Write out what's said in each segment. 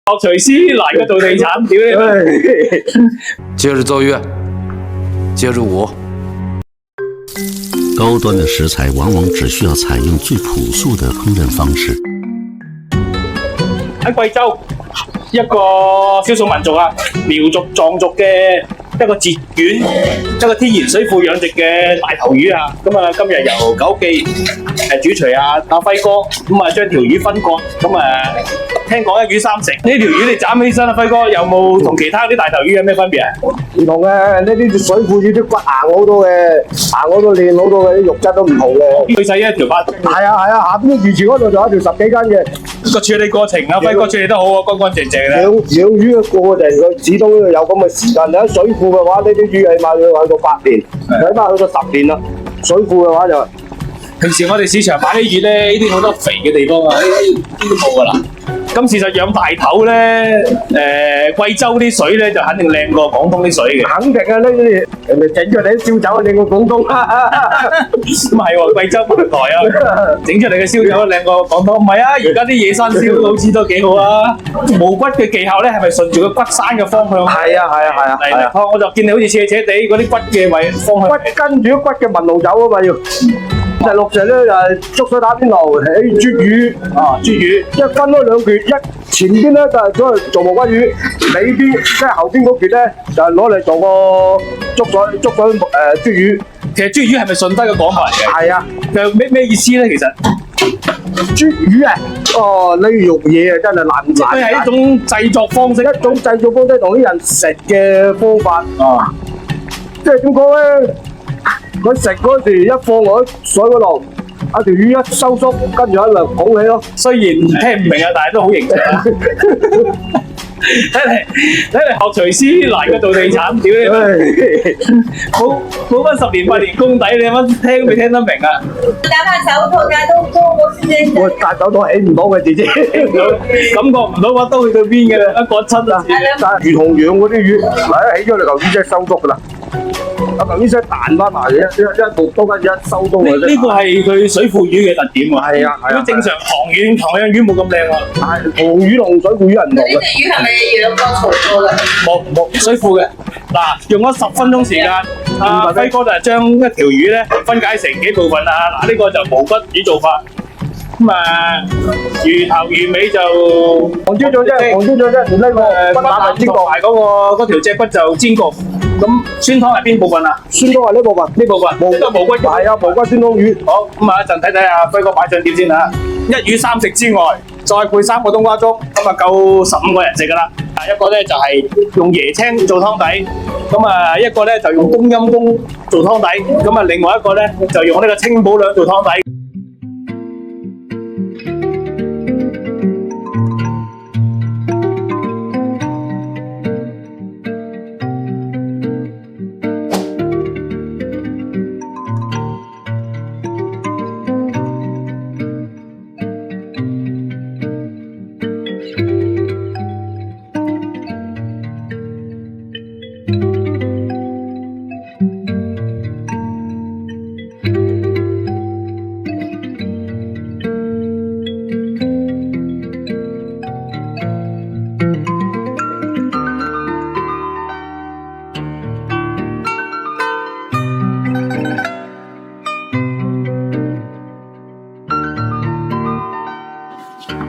學廚師難過做地產，屌你！接着奏樂，接着舞。高端的食材往往只需要採用最樸素的烹飪方式。喺貴州一個少數民族啊，苗族、藏族嘅一個節卷，一個天然水庫養殖嘅大頭魚啊。咁啊，今日由九記主廚阿輝哥咁啊，將條魚分割，咁啊，聽講一魚三成。呢條魚你斬起身啊，輝哥有冇同其他啲大頭魚有咩分別啊？唔同嘅，呢啲水庫魚啲骨硬好多嘅，硬好多靚好多嘅，啲肉質都唔同嘅。最細一條8斤。係啊，下邊魚池嗰度仲有一條10幾斤嘅。個處理過程啊，輝哥處理得好啊，乾乾淨淨咧。養魚嘅過程，佢始終都要有咁嘅時間。你喺水庫嘅話，呢啲魚起碼要去到8年，起碼去到10年啦。水庫嘅話就平時我哋市場買啲魚咧，呢啲好多肥嘅地方啊，呢啲都冇噶啦。咁事實養大頭咧，貴州啲水咧就肯定靚過廣東啲水嘅。肯定啊，呢啲人哋整出嚟啲燒酒靚過廣東。咁係喎，貴州茅台啊，整出嚟嘅燒酒靚過廣東。唔係啊，而家啲野山燒好似都幾好啊。無骨嘅技巧咧，係咪順住個骨山嘅方向？係啊。我就見你好似斜斜地嗰啲骨嘅位方向。骨跟住骨嘅紋路走啊嘛要。第6隻咧就係竹水打邊爐起鱈魚啊，鱈魚一分開2橛，一前邊咧就係攞嚟做無骨魚，尾邊即係後邊嗰橛咧就係攞嚟做個竹水鱈魚。其實鱈魚係咪順德嘅講法嚟嘅？係啊，佢咩意思咧？其實鱈魚啊，哦呢肉嘢啊真係難。即係一種製作方式，同啲人食嘅方法啊。即係點講咧？佢食嗰時一放落水嗰度，條魚一收縮，跟住一路捧起咯。雖然聽唔明啊，但係都好形象啊！睇嚟學廚師難過做地產，屌你！冇返10年8年功底，你乜聽都未聽得明啊！戴翻手套㗎，都我先。我戴手套起唔到嘅，姐姐。感覺唔到把刀去到邊嘅啦，一割親啊！但係魚塘養嗰啲魚，嗱一起咗嚟嚿魚真係收縮㗎啦。嚿魚真係彈翻埋，一部刀跟住一收刀。呢個係佢水庫魚嘅特點喎。係啊。如果正常塘養魚冇咁靚喎。係塘魚同水庫魚係唔同嘅。呢隻魚係咪養過槽過㗎？冇水庫嘅。嗱，用咗10分鐘時間，阿輝哥就將一條魚咧分解成幾部分啦。嗱，呢個就無骨魚做法。咁啊，魚頭魚尾就黃椒醬啫，呢個骨打煎過，埋嗰條脊骨就煎過。咁酸湯係邊部分啊？酸湯係呢部分，無骨係啊，無骨酸湯魚。好，咁啊一陣睇睇阿輝哥擺上碟先嚇。一魚三食之外，再配3個冬瓜粥，咁啊夠15個人食噶啦。一個咧就係用椰青做湯底，咁啊一個咧就用冬陰功做湯底，咁啊另外一個咧就用呢個清補涼做湯底。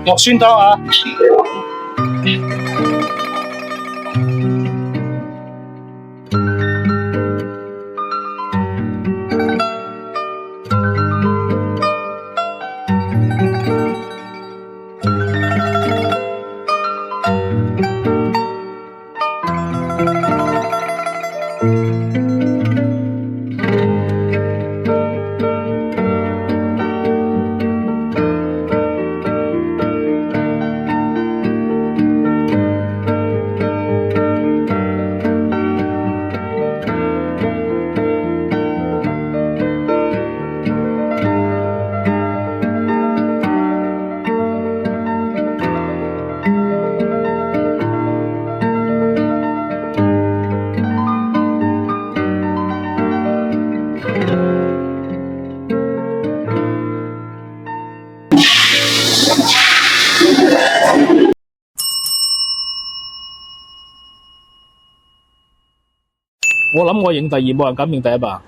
落酸湯啊！我諗我認第二，冇人敢認第一吧。